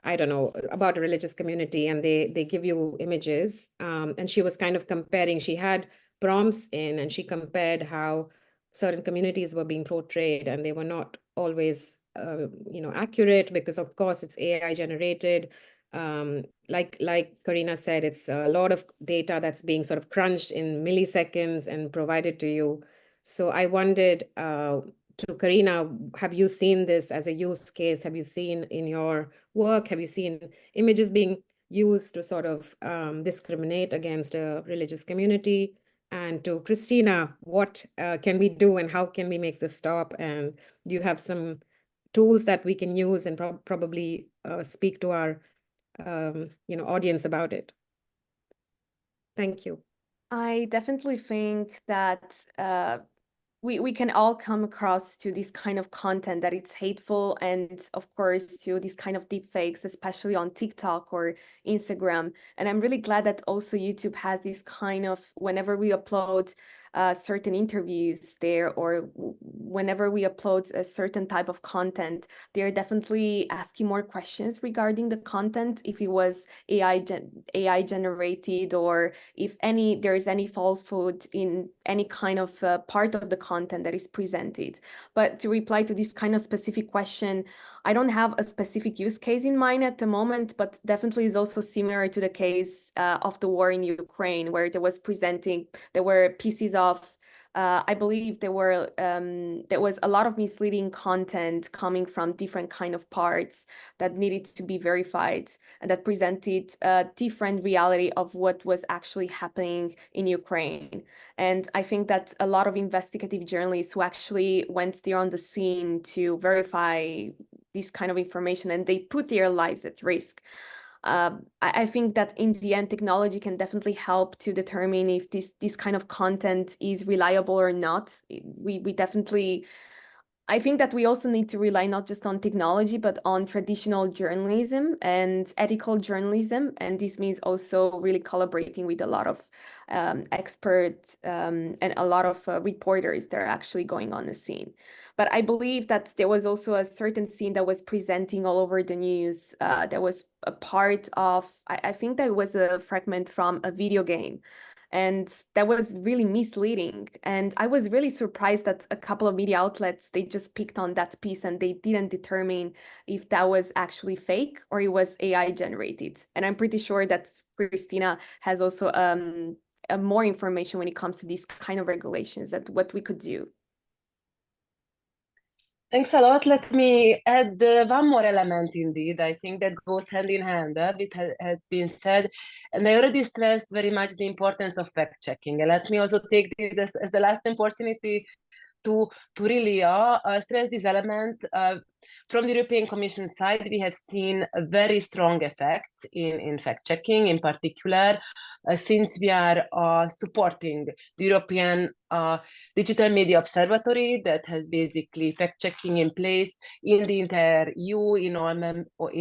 I don't know, about a religious community, and they give you images. And she was kind of comparing, she had prompts in, and she compared how certain communities were being portrayed, and they were not always, accurate, because of course it's AI generated. Like Karina said, it's a lot of data that's being sort of crunched in milliseconds and provided to you. So I wondered, to Karina, have you seen this as a use case? Have you seen in your work, have you seen images being used to sort of discriminate against a religious community? And to Christina, what can we do, and how can we make this stop? And do you have some tools that we can use, and probably speak to our audience about it? Thank you. I definitely think that we can all come across to this kind of content that it's hateful, and of course to this kind of deep fakes, especially on TikTok or Instagram. And I'm really glad that also YouTube has this kind of, whenever we upload certain interviews there, or whenever we upload a certain type of content, they're definitely asking more questions regarding the content, if it was AI generated, or if there is any falsehood in any kind of part of the content that is presented. But to reply to this kind of specific question, I don't have a specific use case in mind at the moment, but definitely is also similar to the case of the war in Ukraine, where there were pieces of, I believe there was a lot of misleading content coming from different kind of parts that needed to be verified, and that presented a different reality of what was actually happening in Ukraine. And I think that a lot of investigative journalists who actually went there on the scene to verify this kind of information, and they put their lives at risk. I think that in the end, technology can definitely help to determine if this kind of content is reliable or not. We definitely, I think that we also need to rely not just on technology, but on traditional journalism and ethical journalism. And this means also really collaborating with a lot of experts and a lot of reporters that are actually going on the scene. But I believe that there was also a certain scene that was presenting all over the news. That was a part of, I think that was a fragment from a video game. And that was really misleading. And I was really surprised that a couple of media outlets, they just picked on that piece and they didn't determine if that was actually fake or it was AI generated. And I'm pretty sure that Christina has also more information when it comes to these kind of regulations, that what we could do. Thanks a lot. Let me add one more element indeed. I think that goes hand in hand with what has been said. And I already stressed very much the importance of fact-checking. And let me also take this as the last opportunity to really stress this element. From the European Commission side, we have seen very strong effects in fact-checking, in particular, since we are supporting the European Digital Media Observatory that has basically fact-checking in place in the entire EU, in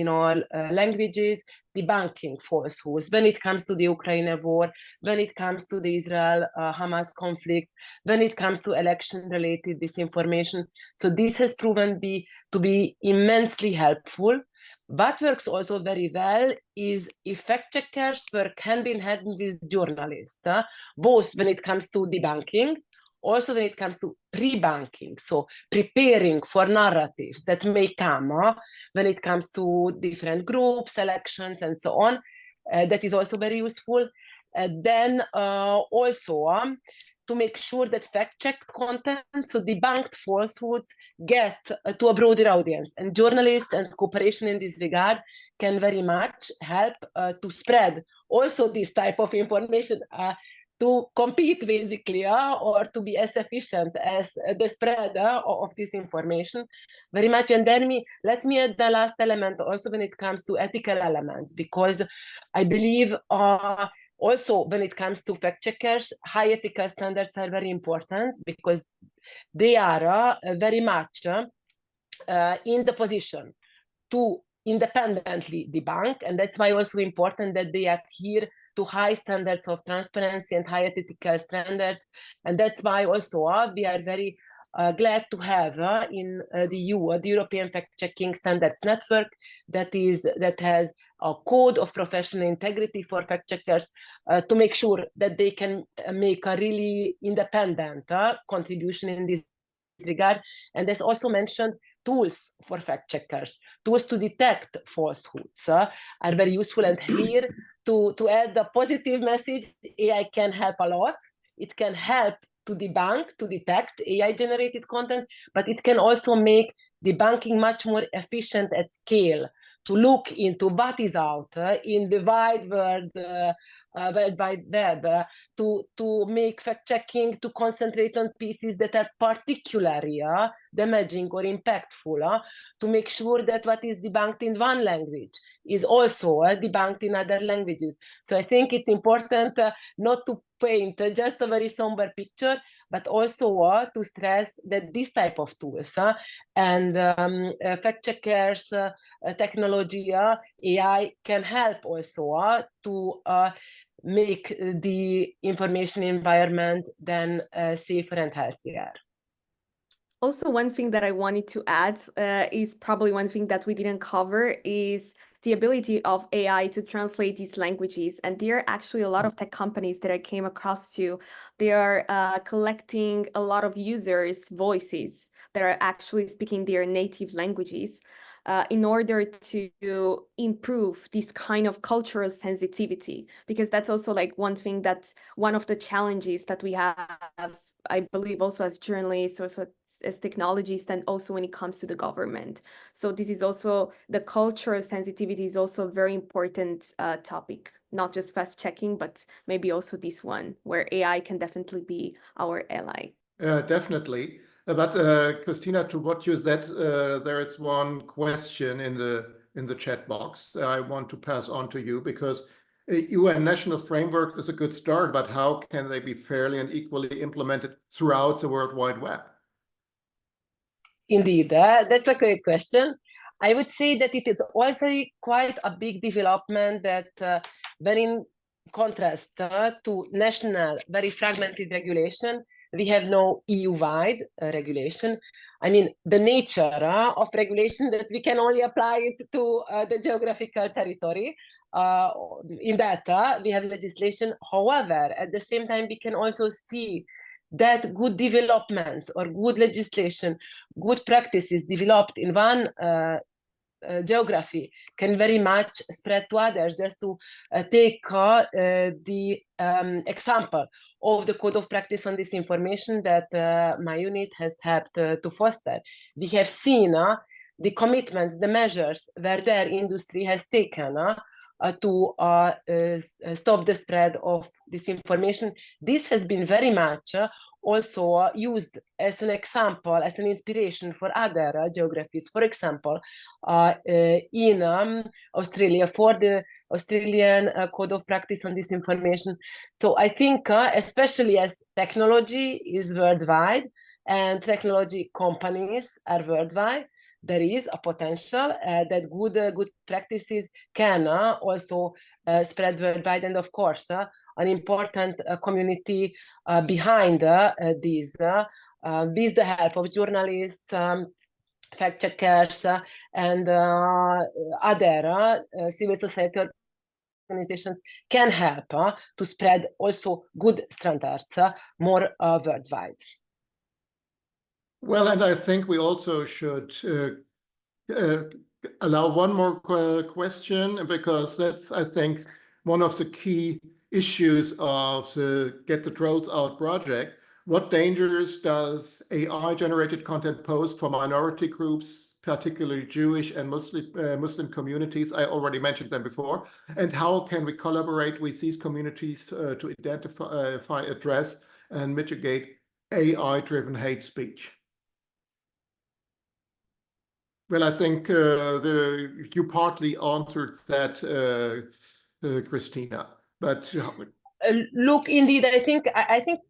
all languages, debunking falsehoods when it comes to the Ukraine war, when it comes to the Israel-Hamas conflict, when it comes to election-related disinformation. So this has proven to be immensely helpful. What works also very well is if fact-checkers work hand in hand with journalists, both when it comes to debunking, also when it comes to pre-banking, so preparing for narratives that may come when it comes to different groups, elections, and so on. That is also very useful. Then also to make sure that fact-checked content, so debunked falsehoods, get to a broader audience. And journalists and cooperation in this regard can very much help to spread also this type of information, to compete basically, or to be as efficient as the spread of this information very much. And then let me add the last element also when it comes to ethical elements, because I believe also when it comes to fact checkers, high ethical standards are very important, because they are very much in the position to independently debunk, and that's why also important that they adhere to high standards of transparency and high ethical standards. And that's why also we are very glad to have in the EU, the European Fact-Checking Standards Network, that has a code of professional integrity for fact-checkers to make sure that they can make a really independent contribution in this regard. And as also mentioned, tools for fact checkers, tools to detect falsehoods are very useful. And here, to add the positive message, AI can help a lot. It can help to debunk, to detect AI-generated content, but it can also make debunking much more efficient at scale, to look into what is out in the wide world, World Wide Web, to make fact-checking, to concentrate on pieces that are particularly damaging or impactful, to make sure that what is debunked in one language is also debunked in other languages. So I think it's important not to paint just a very somber picture, but also to stress that this type of tools and fact checkers, technology, AI can help also to make the information environment then safer and healthier. Also, one thing that I wanted to add is probably one thing that we didn't cover is the ability of AI to translate these languages. And there are actually a lot of tech companies that I came across to. They are collecting a lot of users' voices that are actually speaking their native languages in order to improve this kind of cultural sensitivity, because that's also like one thing that's one of the challenges that we have, I believe, also as journalists, also as technologists, and also when it comes to the government. So this is also, the cultural sensitivity is also a very important topic, not just fast checking, but maybe also this one where AI can definitely be our ally. Definitely. But Christina, to what you said, there is one question in the chat box I want to pass on to you, because UN national frameworks is a good start, but how can they be fairly and equally implemented throughout the World Wide Web? Indeed, that's a great question. I would say that it is also quite a big development that when in contrast to national, very fragmented regulation, we have no EU-wide regulation. I mean, the nature of regulation that we can only apply it to the geographical territory. In that, we have legislation. However, at the same time, we can also see that good developments or good legislation, good practices developed in one geography can very much spread to others. Just to take the example of the code of practice on disinformation that my unit has helped to foster. We have seen the commitments, the measures where their industry has taken to stop the spread of disinformation. This has been very much also used as an example, as an inspiration for other geographies. For example, in Australia, for the Australian Code of Practice on Disinformation. So I think, especially as technology is worldwide and technology companies are worldwide, there is a potential that good practices can also spread worldwide. And of course, an important community behind these, with the help of journalists, fact checkers, and other civil society organizations can help to spread also good standards more worldwide. Well, and I think we also should allow one more question, because that's, I think, one of the key issues of the Get the Trolls Out project. What dangers does AI-generated content pose for minority groups, particularly Jewish and Muslim communities? I already mentioned them before. And how can we collaborate with these communities to identify, address, and mitigate AI-driven hate speech? Well, I think you partly answered that, Christina, but look, indeed, I think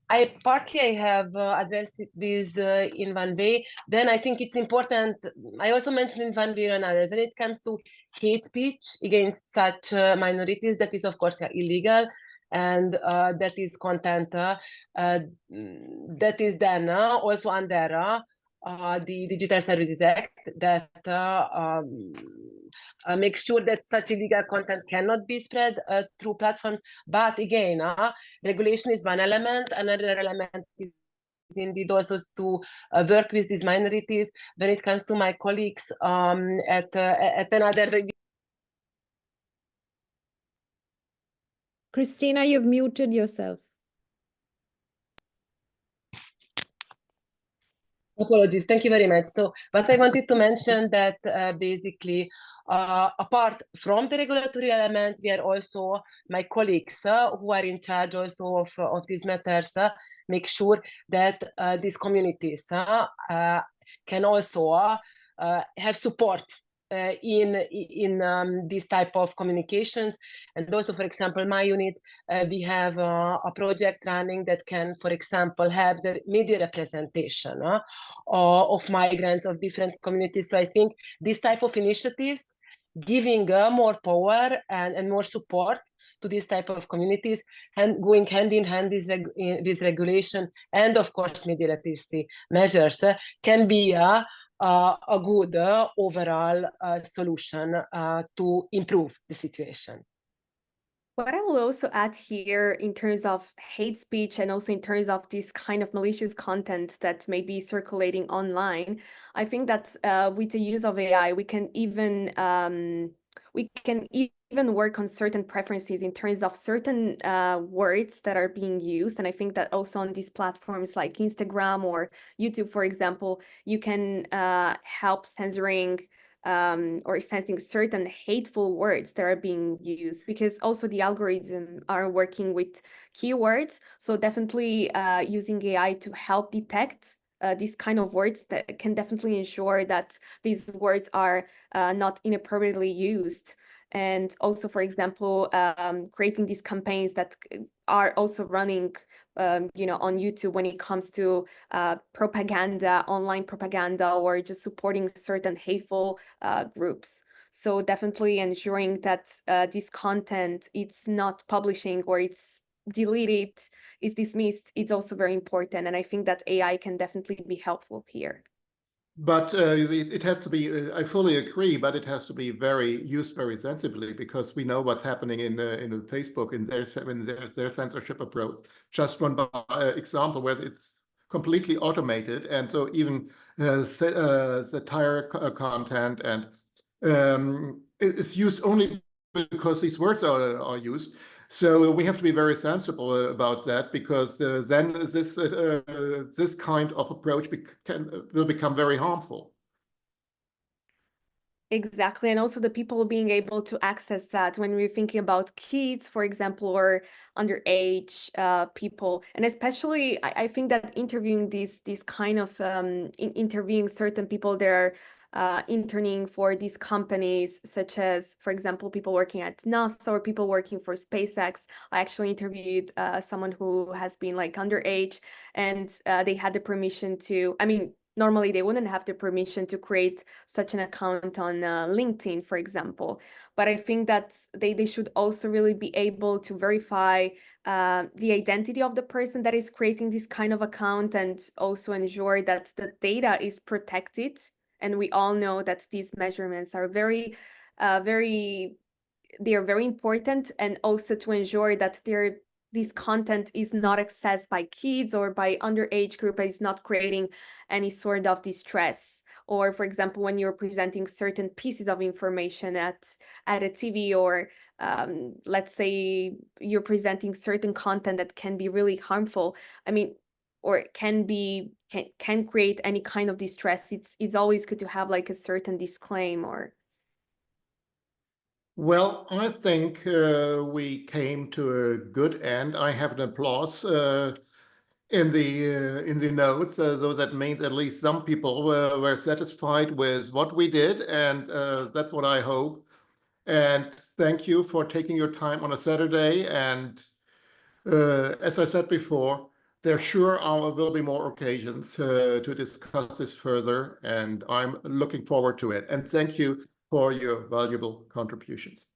I partly have addressed this in one way. Then I think it's important, I also mentioned in one way or another, when it comes to hate speech against such minorities, that is of course illegal, and that is content that is then also under the Digital Services Act that makes sure that such illegal content cannot be spread through platforms. But again, regulation is one element. Another element is indeed also to work with these minorities. When it comes to my colleagues at another... Christina, you've muted yourself. Apologies, thank you very much. So what I wanted to mention that basically, apart from the regulatory element, we are also, my colleagues who are in charge also of these matters, make sure that these communities can also have support in this type of communications. And also, for example, my unit, we have a project running that can, for example, have the media representation of migrants of different communities. So I think this type of initiatives giving more power and more support to this type of communities, and going hand in hand with regulation and, of course, media literacy measures can be a good overall solution to improve the situation. What I will also add here in terms of hate speech and also in terms of this kind of malicious content that may be circulating online, I think that with the use of AI, we can even work on certain preferences in terms of certain words that are being used. And I think that also on these platforms like Instagram or YouTube, for example, you can help censoring or censoring certain hateful words that are being used, because also the algorithms are working with keywords. So definitely using AI to help detect these kind of words that can definitely ensure that these words are not inappropriately used. And also, for example, creating these campaigns that are also running on YouTube when it comes to propaganda, online propaganda, or just supporting certain hateful groups. So definitely ensuring that this content, it's not publishing or it's deleted, is dismissed, it's also very important. And I think that AI can definitely be helpful here. But it has to be, I fully agree, but it has to be used very sensibly, because we know what's happening in Facebook in their censorship approach. Just one example where it's completely automated, and so even satire content and it's used only because these words are used. So we have to be very sensible about that, because then this kind of approach will become very harmful. Exactly. And also the people being able to access that when we're thinking about kids, for example, or underage people. And especially, I think that interviewing these kind of interviewing certain people that are interning for these companies, such as, for example, people working at NASA or people working for SpaceX. I actually interviewed someone who has been like underage, and they had the permission to, normally they wouldn't have the permission to create such an account on LinkedIn, for example. But I think that they should also really be able to verify the identity of the person that is creating this kind of account, and also ensure that the data is protected. And we all know that these measurements are they are very important, and also to ensure that this content is not accessed by kids or by underage group, is not creating any sort of distress. Or, for example, when you're presenting certain pieces of information at a TV, or let's say you're presenting certain content that can be really harmful, or can create any kind of distress, it's always good to have like a certain disclaimer. Well, I think we came to a good end. I have an applause in the notes, so that means at least some people were satisfied with what we did, and that's what I hope. And thank you for taking your time on a Saturday. And as I said before, there sure will be more occasions to discuss this further, and I'm looking forward to it. And thank you for your valuable contributions.